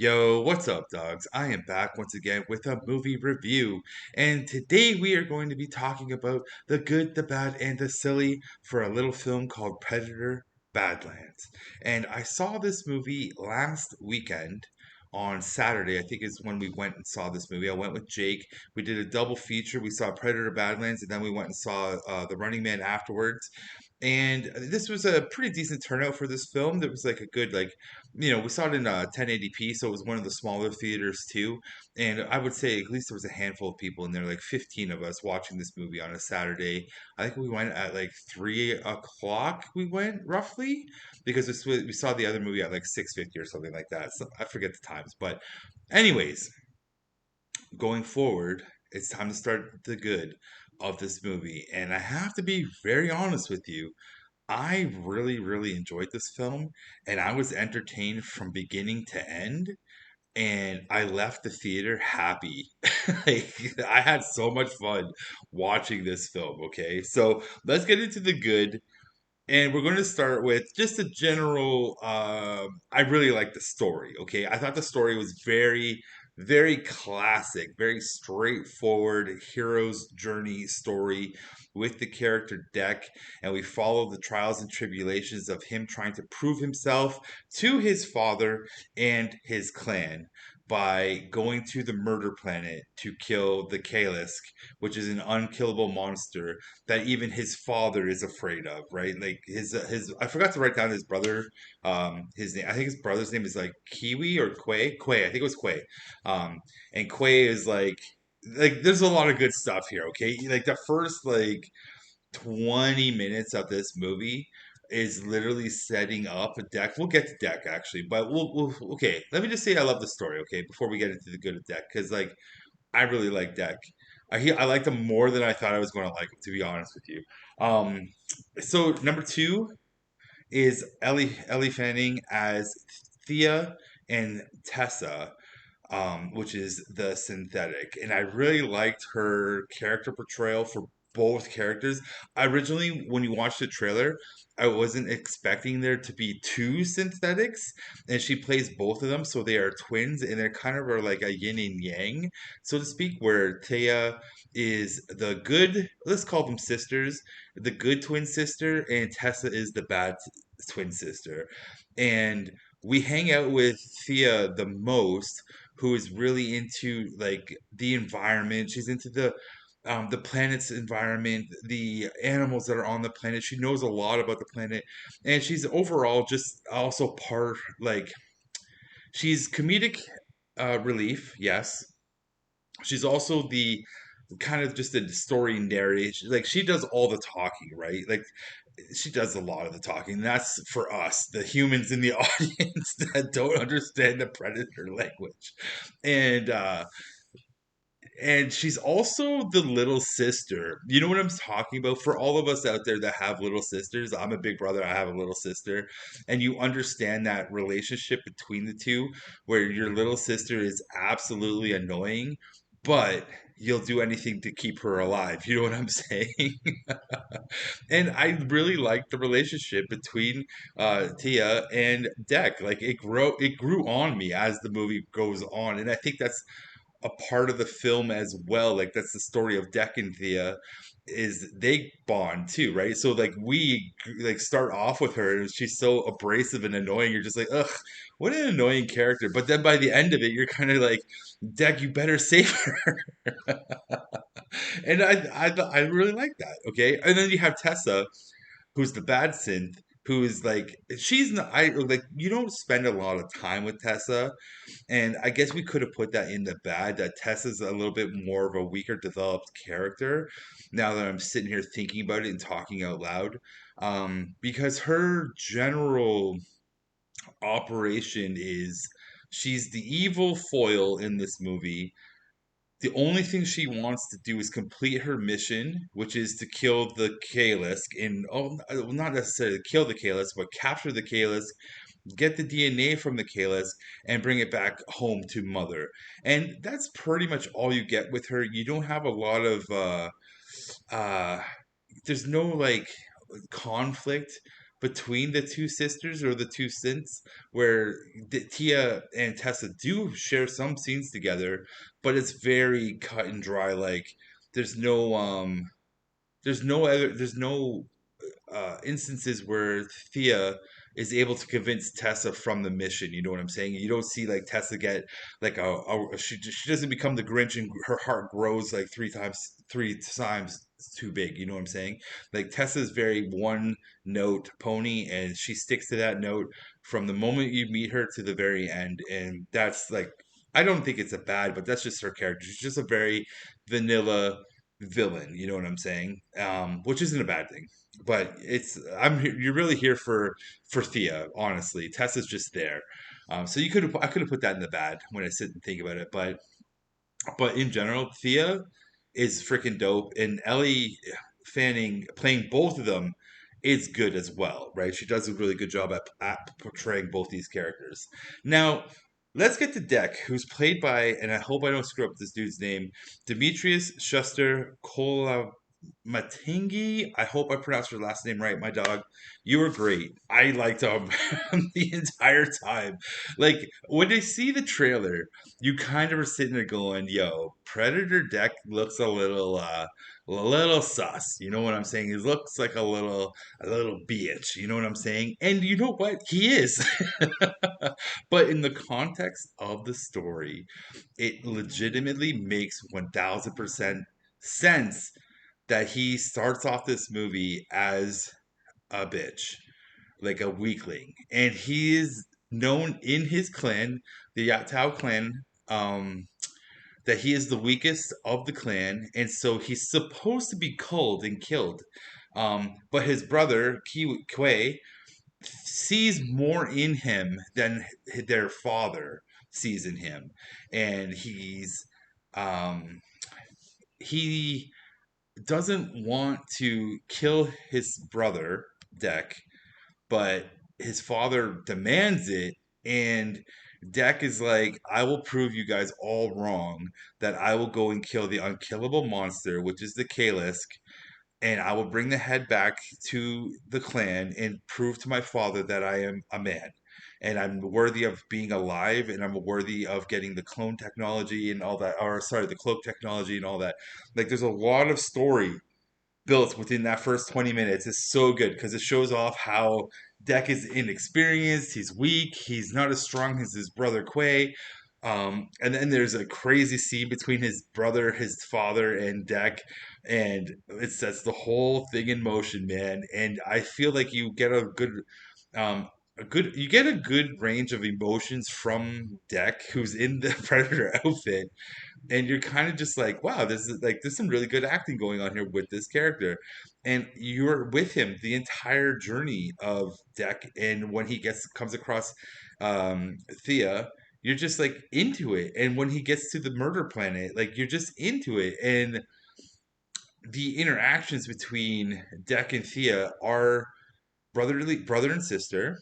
Yo, what's up, dogs? I am back once again with a movie review, and today we are going to be talking about the good, the bad, and the silly for a little film called Predator Badlands. And I saw this movie last weekend on Saturday. I think is when we went and saw this movie. I went with Jake. We did a double feature. We saw Predator Badlands, and then we went and saw The Running Man afterwards. And this was a pretty decent turnout for this film. There was like a good we saw it in 1080p, so it was one of the smaller theaters too. And I would say at least there was a handful of people in there, like 15 of us watching this movie on a Saturday. I think we went at like 3 o'clock. We went roughly because we saw the other movie at like 6:50 or something like that. So I forget the times, but anyways, going forward, it's time to start the good of this movie. And I have to be very honest with you. I really, really enjoyed this film, and I was entertained from beginning to end, and I left the theater happy. Like, I had so much fun watching this film, okay? So let's get into the good. And we're going to start with just a general. I really like the story. Okay, I thought the story was very, very classic, very straightforward hero's journey story with the character Deck, and we follow the trials and tribulations of him trying to prove himself to his father and his clan by going to the murder planet to kill the Kalisk, which is an unkillable monster that even his father is afraid of, right? Like his I forgot to write down his brother, his name. I think his brother's name is like Kiwi or Quay. Quay, I think it was Quay. And Quay is like there's a lot of good stuff here. Okay, like the first like 20 minutes of this movie is literally setting up a Deck. We'll get to Deck actually, but we'll okay. Let me just say I love the story. Okay, before we get into the good of Deck, because like I really like Deck. I liked him more than I thought I was going to like him, to be honest with you. Um, so number two is Ellie Fanning as Thea and Tessa, which is the synthetic. And I really liked her character portrayal for both characters. I originally, when you watched the trailer, I wasn't expecting there to be two synthetics, and she plays both of them, so they are twins, and they're kind of are like a yin and yang, so to speak, where Taya is the good, let's call them sisters, the good twin sister, and Tessa is the bad twin sister. And we hang out with Thea the most, who is really into like the environment. She's into the planet's environment, the animals that are on the planet. She knows a lot about the planet, and she's overall just also part like she's comedic relief. Yes, she's also the kind of just a story narration. Like she does all the talking, right? Like she does a lot of the talking. That's for us, the humans in the audience that don't understand the predator language. And she's also the little sister. You know what I'm talking about? For all of us out there that have little sisters, I'm a big brother, I have a little sister, and you understand that relationship between the two where your little sister is absolutely annoying, but you'll do anything to keep her alive. You know what I'm saying? And I really like the relationship between Tia and Deck. Like it grew on me as the movie goes on, and I think that's a part of the film as well. Like that's the story of Deck and Thea, is they bond too, right? So like we like start off with her and she's so abrasive and annoying. You're just like, ugh, what an annoying character. But then by the end of it, you're kind of like, Deck, you better save her. And I really like that. Okay, and then you have Tessa, who's the bad synth, who is like she's not I like you don't spend a lot of time with Tessa, and I guess we could have put that in the bad that Tessa's a little bit more of a weaker developed character now that I'm sitting here thinking about it and talking out loud. Because her general operation is she's the evil foil in this movie. The only thing she wants to do is complete her mission, which is to kill the Kalisk, and not necessarily kill the Kalisk, but capture the Kalisk, get the DNA from the Kalis, and bring it back home to Mother. And that's pretty much all you get with her. You don't have a lot of uh there's no like conflict between the two sisters or the two synths, where Tia and Tessa do share some scenes together, but it's very cut and dry. Like there's no there's no instances where Thea is able to convince Tessa from the mission. You know what I'm saying? You don't see like Tessa get like she doesn't become the Grinch and her heart grows like three times too big. You know what I'm saying? Like Tessa's very one note pony, and she sticks to that note from the moment you meet her to the very end. And that's like I don't think it's a bad, but that's just her character. She's just a very vanilla villain. You know what I'm saying? Which isn't a bad thing, but you're really here for Thea, honestly. Tessa's just there. So I could have put that in the bad when I sit and think about it, but in general, Thea is freaking dope, and Ellie Fanning playing both of them is good as well, right? She does a really good job at portraying both these characters. Now, let's get to Deck, who's played by, and I hope I don't screw up this dude's name, Demetrius Schuster Matingi. I hope I pronounced her last name right, my dog. You were great. I liked him the entire time. Like when they see the trailer, you kind of are sitting there going, "Yo, Predator Deck looks a little sus." You know what I'm saying? He looks like a little bitch. You know what I'm saying? And you know what? He is. But in the context of the story, it legitimately makes 1000% sense that he starts off this movie as a bitch, like a weakling, and he is known in his clan, the Yaktao clan, that he is the weakest of the clan, and so he's supposed to be culled and killed. But his brother Kwe sees more in him than their father sees in him, and um, he doesn't want to kill his brother Deck, but his father demands it, and Deck is like, I will prove you guys all wrong, that I will go and kill the unkillable monster, which is the Kalisk, and I will bring the head back to the clan and prove to my father that I am a man. And I'm worthy of being alive, and I'm worthy of getting the clone technology and all that, or sorry, the cloak technology and all that. Like, there's a lot of story built within that first 20 minutes is so good because it shows off how Deck is inexperienced, he's weak, he's not as strong as his brother Quay. And then there's a crazy scene between his brother, his father, and Deck, and it sets the whole thing in motion, man. And I feel like you get you get a good range of emotions from Deck, who's in the Predator outfit, and you're kind of just like, wow, there's some really good acting going on here with this character, and you're with him the entire journey of Deck, and when he gets comes across Thea, you're just like into it, and when he gets to the murder planet, like you're just into it, and the interactions between Deck and Thea are brother and sister.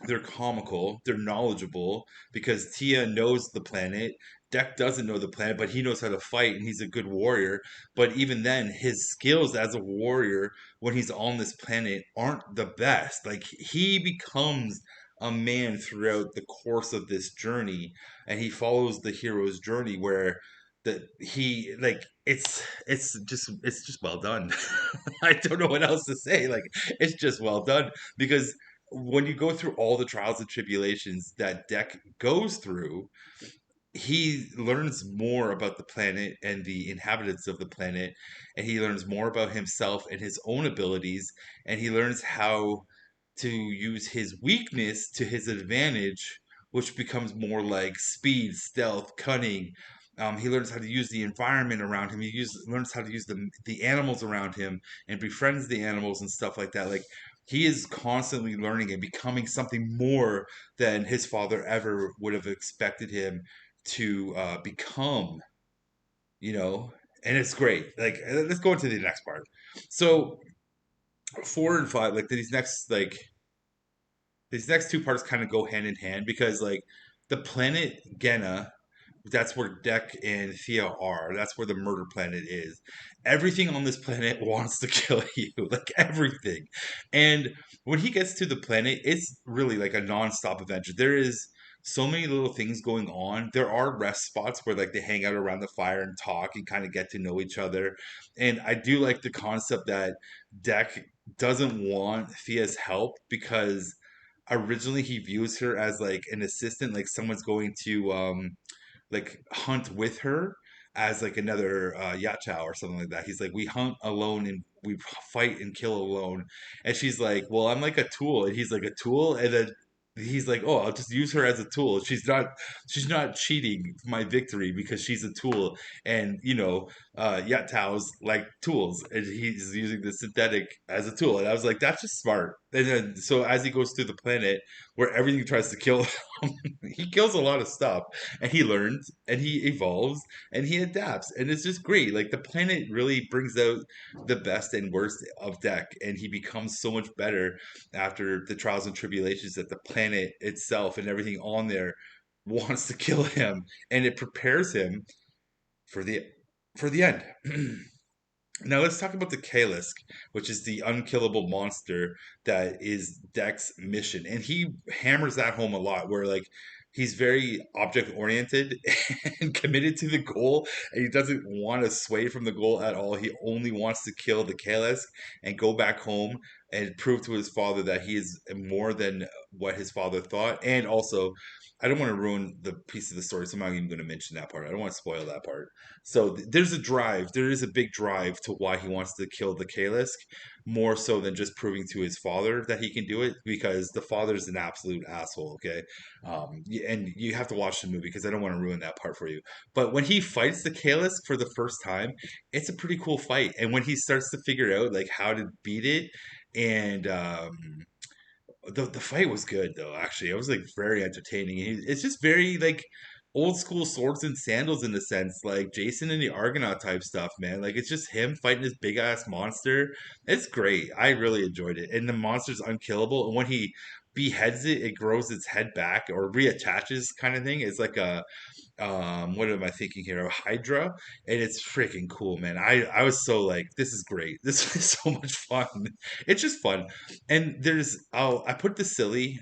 They're comical, they're knowledgeable because Tia knows the planet. Deck doesn't know the planet, but he knows how to fight and he's a good warrior. But even then, his skills as a warrior when he's on this planet aren't the best. Like he becomes a man throughout the course of this journey, and he follows the hero's journey where that he like it's just well done. I don't know what else to say. Like it's just well done because when you go through all the trials and tribulations that Deck goes through, he learns more about the planet and the inhabitants of the planet, and he learns more about himself and his own abilities, and he learns how to use his weakness to his advantage, which becomes more like speed, stealth, cunning. He learns how to use the environment around him. Learns how to use the animals around him and befriends the animals and stuff like that. Like he is constantly learning and becoming something more than his father ever would have expected him to become, you know, and it's great. Like, let's go into the next part. So, 4 and 5, like these next two parts kind of go hand in hand because, like, the planet Genna that's where Deck and Thea are. That's where the murder planet is. Everything on this planet wants to kill you, like everything. And when he gets to the planet, it's really like a non-stop adventure. There is so many little things going on. There are rest spots where like they hang out around the fire and talk and kind of get to know each other. And I do like the concept that Deck doesn't want Thea's help because originally he views her as like an assistant, like someone's going to like hunt with her as like another Yachow or something like that. He's like, we hunt alone and we fight and kill alone. And she's like, well, I'm like a tool. And he's like, a tool? And then he's like, oh, I'll just use her as a tool. She's not cheating my victory because she's a tool. And Yachtao's like tools, and he's using the synthetic as a tool. And I was like, that's just smart. And then so as he goes through the planet where everything tries to kill him, he kills a lot of stuff, and he learns and he evolves and he adapts, and it's just great. Like the planet really brings out the best and worst of Deck, and he becomes so much better after the trials and tribulations that the planet itself and everything on there wants to kill him, and it prepares him for the end. Now let's talk about the Kalisk, which is the unkillable monster that is Deck's mission. And he hammers that home a lot, where like he's very object oriented and committed to the goal, and he doesn't want to sway from the goal at all. He only wants to kill the Kalisk and go back home and prove to his father that he is more than what his father thought. And also, I don't want to ruin the piece of the story, so I'm not even going to mention that part. I don't want to spoil that part. So there's a drive. There is a big drive to why he wants to kill the Kalisk, more so than just proving to his father that he can do it, because the father's an absolute asshole. Okay, and you have to watch the movie because I don't want to ruin that part for you. But when he fights the Kalisk for the first time, it's a pretty cool fight. And when he starts to figure out like how to beat it, and the fight was good though. Actually, it was like very entertaining. It's just very like old school swords and sandals in a sense, like Jason and the Argonaut type stuff, man. Like it's just him fighting this big ass monster. It's great. I really enjoyed it, and the monster's unkillable. And when he beheads it, it grows its head back or reattaches, kind of thing. It's like a what am I thinking here? A Hydra, and it's freaking cool, man. I was so like, this is great. This is so much fun. It's just fun. And there's I put the silly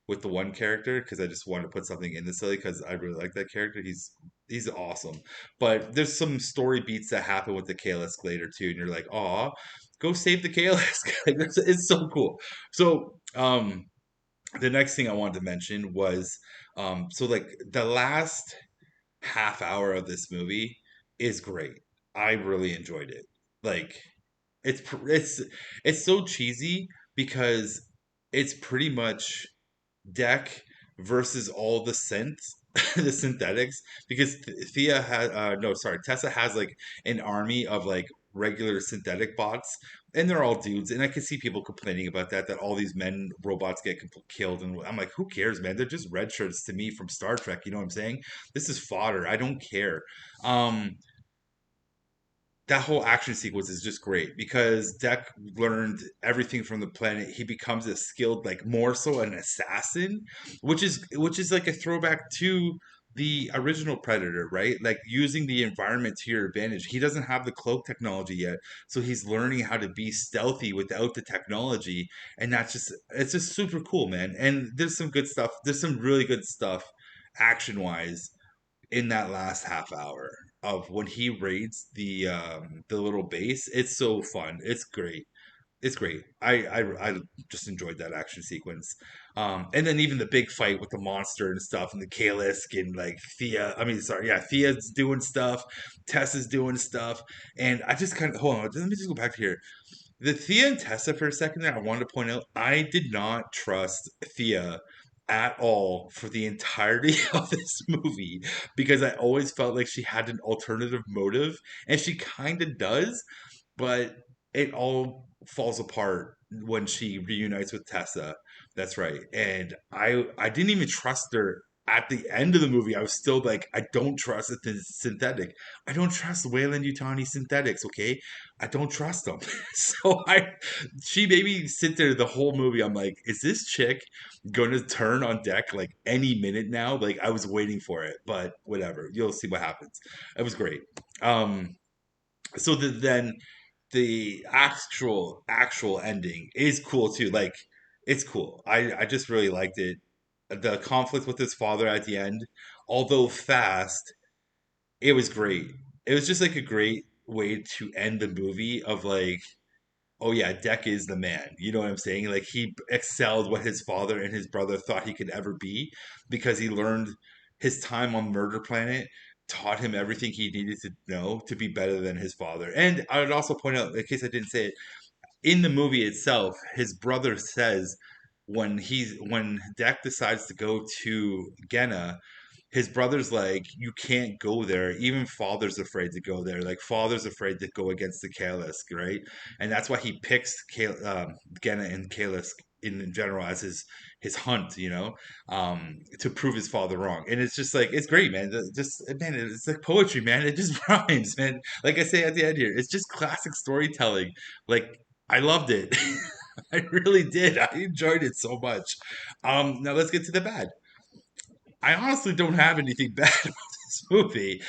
with the one character because I just wanted to put something in the silly because I really like that character. He's awesome. But there's some story beats that happen with the Kalisk later too, and you're like, "Aw, go save the Kalisk!" Like it's so cool. So the next thing I wanted to mention was so like the last half hour of this movie is great. I really enjoyed it. Like it's so cheesy because it's pretty much Deck versus all the synths, the synthetics, because Thea had no, sorry, Tessa has like an army of like regular synthetic bots, and they're all dudes. And I can see people complaining about that all these men robots get killed, and I'm like, who cares, man? They're just red shirts to me from Star Trek. You know what I'm saying? This is fodder. I don't care. Um, that whole action sequence is just great because Deck learned everything from the planet. He becomes a skilled, like more so an assassin, which is like a throwback to the original Predator, right? Like using the environment to your advantage. He doesn't have the cloak technology yet, so he's learning how to be stealthy without the technology, and it's just super cool, man. And there's some good stuff. There's some really good stuff action wise in that last half hour of when he raids the little base. It's so fun. It's great. It's great. I just enjoyed that action sequence. And then even the big fight with the monster and stuff and the Kalisk and like Thea. I mean, sorry, yeah, Thea's doing stuff, Tessa's doing stuff, and I just kind of hold on. Let me just go back to here. The Thea and Tessa for a second there, I wanted to point out, I did not trust Thea at all for the entirety of this movie because I always felt like she had an alternative motive, and she kind of does, but it all falls apart when she reunites with Tessa. That's right. And I didn't even trust her at the end of the movie, I was still like, I don't trust the synthetic. I don't trust Wayland Yutani synthetics. Okay, I don't trust them. So she made me sit there the whole movie. I'm like, is this chick gonna turn on deck like any minute now? Like I was waiting for it, but whatever. You'll see what happens. It was great. Um, then the actual ending is cool too. Like it's cool. I just really liked it. The conflict with his father at the end, although fast, it was great. It was just like a great way to end the movie of like, oh yeah, Deck is the man. You know what I'm saying? Like he excelled what his father and his brother thought he could ever be because he learned his time on Murder Planet taught him everything he needed to know to be better than his father. And I would also point out, in case I didn't say it, in the movie itself, his brother says when Deck decides to go to Genna, his brother's like, you can't go there. Even father's afraid to go there. Like father's afraid to go against the Kalisk, right? And that's why he picks Genna and Kalisk in general as his hunt, to prove his father wrong. And it's just like it's great, man. Just man, it's like poetry, man. It just rhymes, man. Like I say at the end here, it's just classic storytelling. Like I loved it. I really did. I enjoyed it so much. Now let's get to the bad. I honestly don't have anything bad about this movie.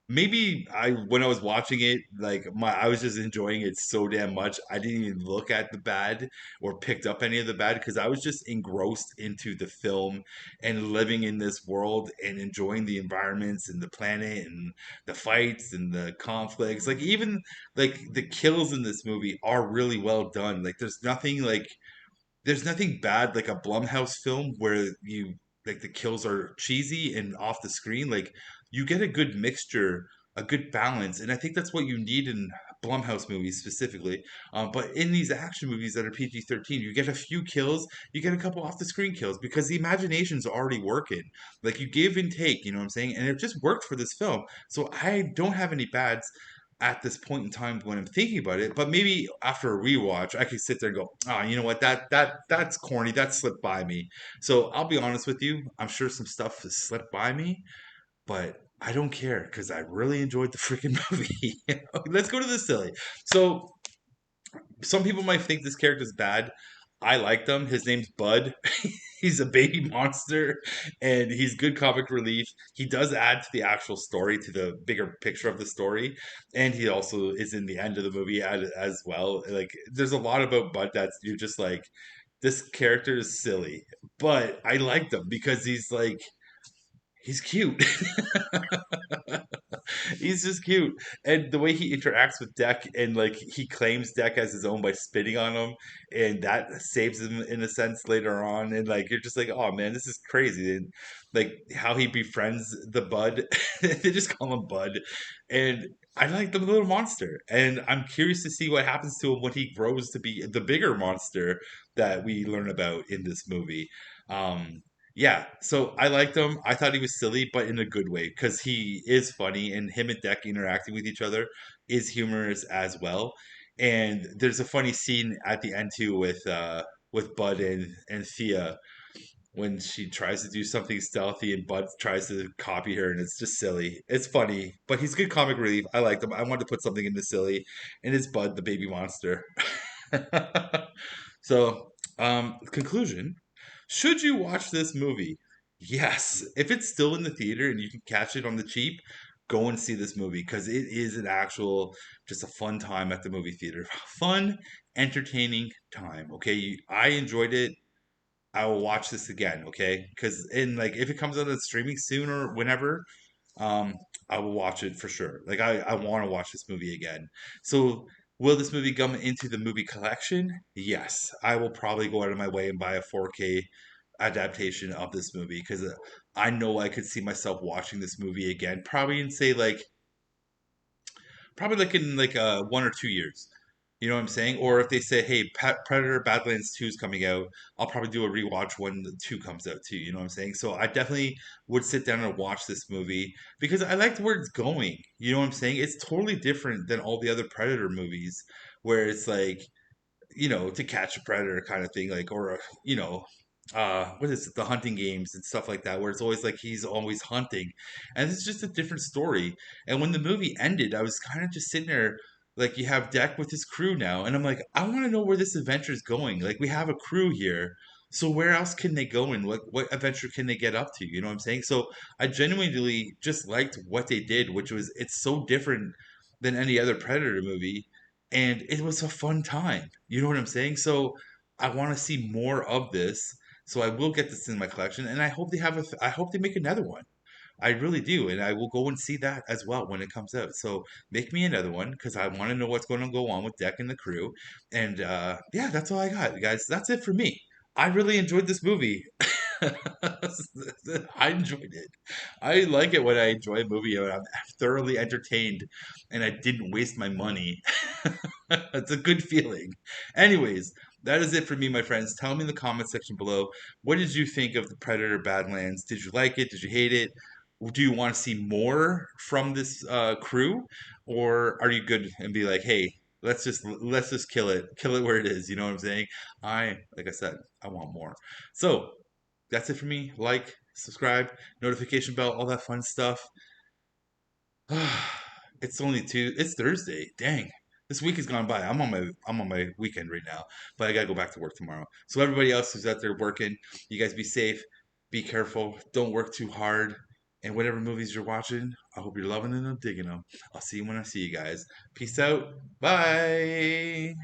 Maybe when I was watching it, like I was just enjoying it so damn much. I didn't even look at the bad or picked up any of the bad because I was just engrossed into the film and living in this world and enjoying the environments and the planet and the fights and the conflicts. Like even like the kills in this movie are really well done. Like there's nothing bad like a Blumhouse film where you like the kills are cheesy and off the screen. Like you get a good mixture, a good balance, and I think that's what you need in Blumhouse movies specifically. But in these action movies that are PG-13, you get a few kills, you get a couple off the screen kills because the imagination's already working. Like you give and take, you know what I'm saying? And it just worked for this film. So I don't have any bads at this point in time when I'm thinking about it. But maybe after a rewatch, I could sit there and go, "Ah, you know what? That's corny. That slipped by me." So I'll be honest with you. I'm sure some stuff has slipped by me, but I don't care because I really enjoyed the freaking movie. Let's go to the silly. So some people might think this character's bad. I like him. His name's Bud. He's a baby monster and he's good comic relief. He does add to the actual story, to the bigger picture of the story. And he also is in the end of the movie as well. Like, there's a lot about Bud that's you're just like, this character is silly. But I liked him because he's like, he's cute. He's just cute. And the way he interacts with Deck and like he claims Deck as his own by spitting on him and that saves him in a sense later on. And like you're just like, oh man, this is crazy. And like how he befriends the Bud. They just call him Bud. And I like the little monster. And I'm curious to see what happens to him when he grows to be the bigger monster that we learn about in this movie. Um yeah, so I liked him. I thought he was silly, but in a good way, because he is funny, and him and Deck interacting with each other is humorous as well. And there's a funny scene at the end too with Bud and Thea when she tries to do something stealthy and Bud tries to copy her, and it's just silly. It's funny, but he's good comic relief. I liked him. I wanted to put something in the silly, and it's Bud the baby monster. So, conclusion. Should you watch this movie? Yes. If it's still in the theater and you can catch it on the cheap, go and see this movie because it is an actual, just a fun time at the movie theater. Fun, entertaining time. Okay. I enjoyed it. I will watch this again. Okay. Because in like, if it comes out on streaming soon or whenever, um, I will watch it for sure. Like I want to watch this movie again. So will this movie come into the movie collection? Yes. I will probably go out of my way and buy a 4K adaptation of this movie because I know I could see myself watching this movie again, probably in say like probably like in like 1 or 2 years. You know what I'm saying? Or if they say, "Hey, Predator Badlands 2 is coming out," I'll probably do a rewatch when the 2 comes out too. You know what I'm saying? So I definitely would sit down and watch this movie because I liked where it's going. You know what I'm saying? It's totally different than all the other Predator movies where it's like, To Catch a Predator kind of thing, like or what is it, the hunting games and stuff like that, where it's always like he's always hunting, and it's just a different story. And when the movie ended, I was kind of just sitting there, like, you have Deck with his crew now, and I'm like, I want to know where this adventure is going. Like, we have a crew here, so where else can they go, and what adventure can they get up to? You know what I'm saying? So I genuinely just liked what they did, which was, it's so different than any other Predator movie, and it was a fun time. You know what I'm saying? So I want to see more of this, so I will get this in my collection, and I hope they have I hope they make another one. I really do, and I will go and see that as well when it comes out. So make me another one because I want to know what's going to go on with Deck and the crew. And yeah, that's all I got, guys. That's it for me. I really enjoyed this movie. I enjoyed it. I like it when I enjoy a movie and I'm thoroughly entertained and I didn't waste my money. It's a good feeling. Anyways, that is it for me, my friends. Tell me in the comment section below, what did you think of the Predator Badlands? Did you like it? Did you hate it? Do you want to see more from this crew, or are you good and be like, hey, let's just kill it where it is? You know what I'm saying? Like I said, I want more. So that's it for me. Like, subscribe, notification bell, all that fun stuff. It's Thursday. Dang. This week has gone by. I'm on my weekend right now, but I gotta go back to work tomorrow. So everybody else who's out there working, you guys be safe, be careful, don't work too hard, and whatever movies you're watching, I hope you're loving them and digging them. I'll see you when I see you guys. Peace out. Bye.